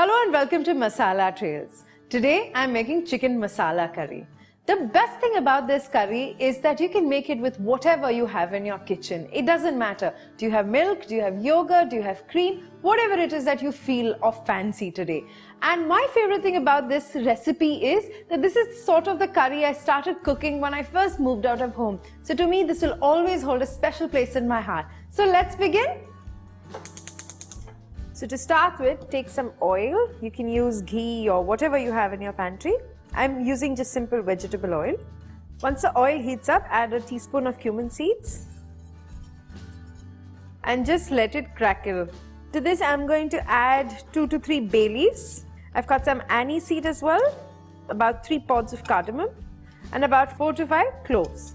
Hello and welcome to Masala Trails. Today I'm making Chicken Masala Curry. The best thing about this curry is that you can make it with whatever you have in your kitchen. It doesn't matter. Do you have milk? Do you have yogurt? Do you have cream? Whatever it is that you feel of fancy today. And my favorite thing about this recipe is that this is sort of the curry I started cooking when I first moved out of home. So to me, this will always hold a special place in my heart. So let's begin. So to start with, take some oil. You can use ghee or whatever you have in your pantry. I'm using just simple vegetable oil. Once the oil heats up, add a teaspoon of cumin seeds and just let it crackle. To this, I'm going to add 2 to 3 bay leaves. I've got some anise seed as well, about 3 pods of cardamom, and about 4 to 5 cloves.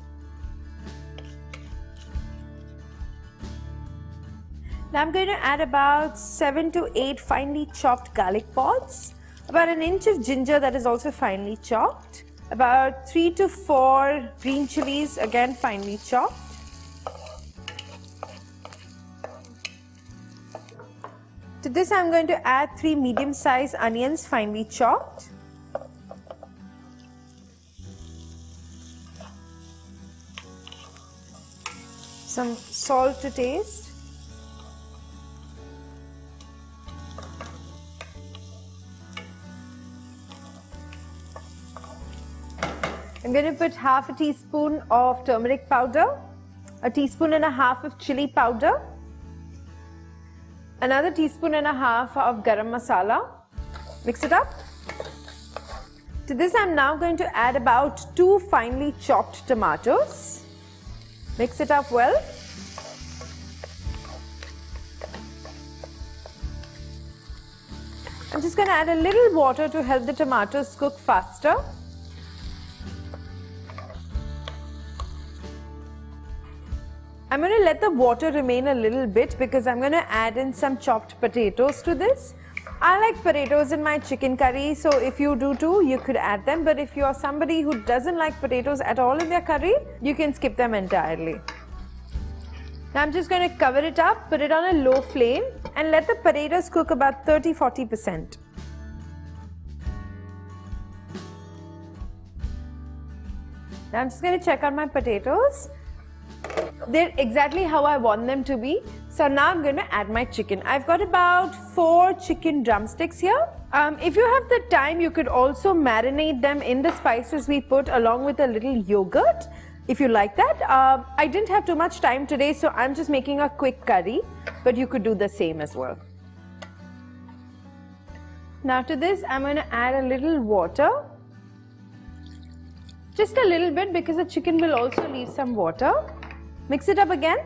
Now I'm going to add about 7 to 8 finely chopped garlic pods, about an inch of ginger that is also finely chopped, about 3 to 4 green chillies, again finely chopped. To this I'm going to add 3 medium-sized onions finely chopped. Some salt to taste. I'm going to put half a teaspoon of turmeric powder, a teaspoon and a half of chilli powder, another teaspoon and a half of garam masala. Mix it up. To this I'm now going to add about 2 finely chopped tomatoes. Mix it up well. I'm just going to add a little water to help the tomatoes cook faster. I'm going to let the water remain a little bit because I'm going to add in some chopped potatoes to this. I like potatoes in my chicken curry, so if you do too, you could add them. But if you're somebody who doesn't like potatoes at all in their curry, you can skip them entirely. Now I'm just going to cover it up, put it on a low flame and let the potatoes cook about 30-40%. Now I'm just going to check on my potatoes. They're exactly how I want them to be. So now I'm going to add my chicken. I've got about 4 chicken drumsticks here. If you have the time, you could also marinate them in the spices we put along with a little yogurt, if you like that. I didn't have too much time today, so I'm just making a quick curry, but you could do the same as well. Now to this, I'm going to add a little water. Just a little bit because the chicken will also leave some water. Mix it up again.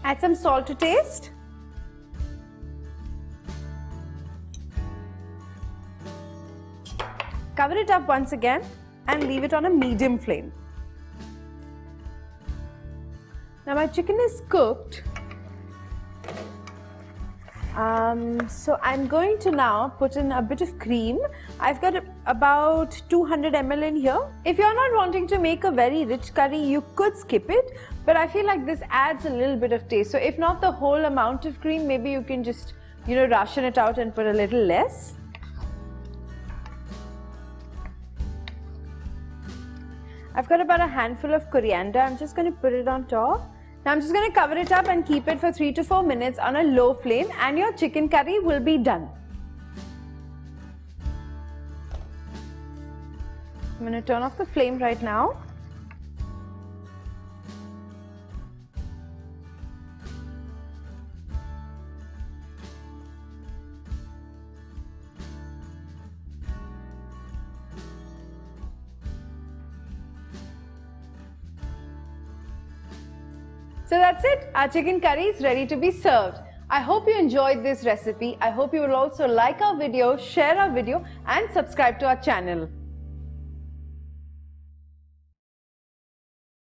Add some salt to taste. Cover it up once again and leave it on a medium flame. Now my chicken is cooked. So I'm going to now put in a bit of cream. I've got about 200 ml in here. If you're not wanting to make a very rich curry, you could skip it, but I feel like this adds a little bit of taste. So if not the whole amount of cream, maybe you can just, ration it out and put a little less. I've got about a handful of coriander. I'm just going to put it on top. Now I'm just going to cover it up and keep it for 3 to 4 minutes on a low flame and your chicken curry will be done. I'm going to turn off the flame right now. So that's it, our chicken curry is ready to be served. I hope you enjoyed this recipe. I hope you will also like our video, share our video and subscribe to our channel.